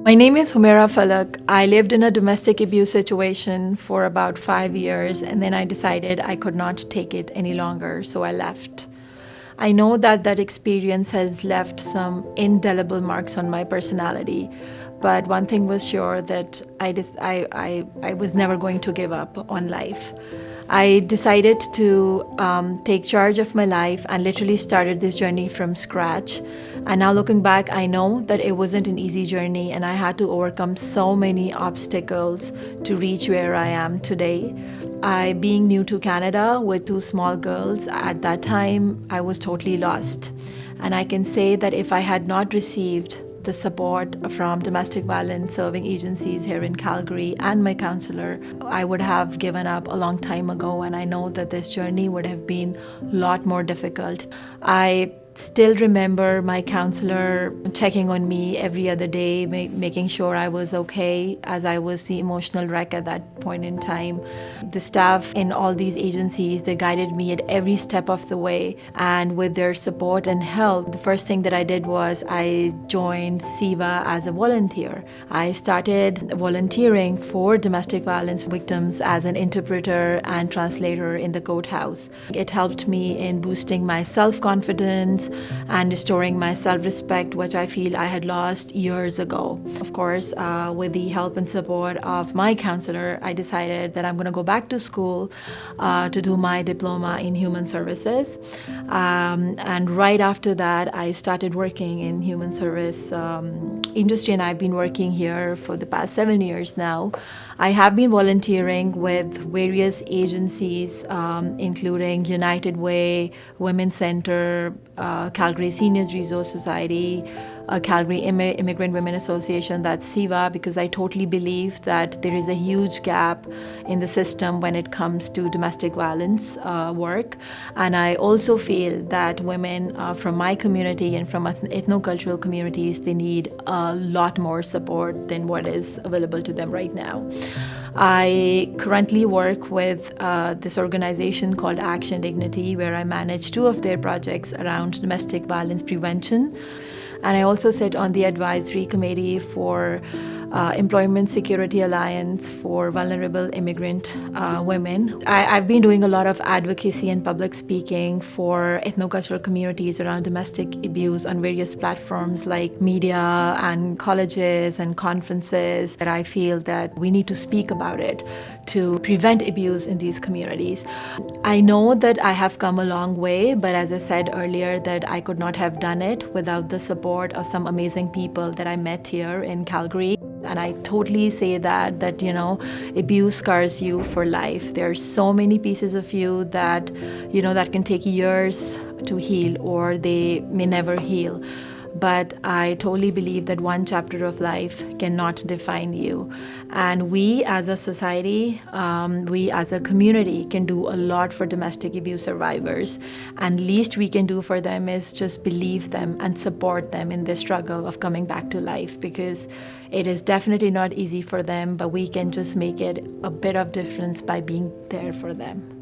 My name is Humaira Falak. I lived in a domestic abuse situation for about 5 years, and then I decided I could not take it any longer, so I left. I know that that experience has left some indelible marks on my personality, but one thing was sure that I was never going to give up on life. I decided to take charge of my life and literally started this journey from scratch. And now looking back, I know that it wasn't an easy journey and I had to overcome so many obstacles to reach where I am today. Being new to Canada with two small girls, at that time, I was totally lost. And I can say that if I had not received the support from domestic violence serving agencies here in Calgary and my counselor, I would have given up a long time ago, and I know that this journey would have been a lot more difficult. I still remember my counselor checking on me every other day, making sure I was okay, as I was the emotional wreck at that point in time. The staff in all these agencies, they guided me at every step of the way, and with their support and help, the first thing that I did was I joined SIVA as a volunteer. I started volunteering for domestic violence victims as an interpreter and translator in the courthouse. It helped me in boosting my self-confidence and restoring my self-respect, which I feel I had lost years ago. Of course, with the help and support of my counselor, I decided that I'm going to go back to school to do my diploma in human services. And right after that, I started working in human service industry, and I've been working here for the past 7 years now. I have been volunteering with various agencies, including United Way, Women's Center, Calgary Seniors Resource Society, Calgary Immigrant Women Association, that's SIVA, because I totally believe that there is a huge gap in the system when it comes to domestic violence work. And I also feel that women from my community and from ethnocultural communities, they need a lot more support than what is available to them right now. I currently work with this organization called Action Dignity, where I manage two of their projects around domestic violence prevention. And I also sit on the advisory committee for Employment Security Alliance for vulnerable immigrant women. I've been doing a lot of advocacy and public speaking for ethnocultural communities around domestic abuse on various platforms like media and colleges and conferences, that I feel that we need to speak about it to prevent abuse in these communities. I know that I have come a long way, but as I said earlier, that I could not have done it without the support of some amazing people that I met here in Calgary. And I totally say that abuse scars you for life. There are so many pieces of you that, that can take years to heal, or they may never heal. But I totally believe that one chapter of life cannot define you. And we as a society, we as a community can do a lot for domestic abuse survivors. And least we can do for them is just believe them and support them in their struggle of coming back to life, because it is definitely not easy for them, but we can just make it a bit of difference by being there for them.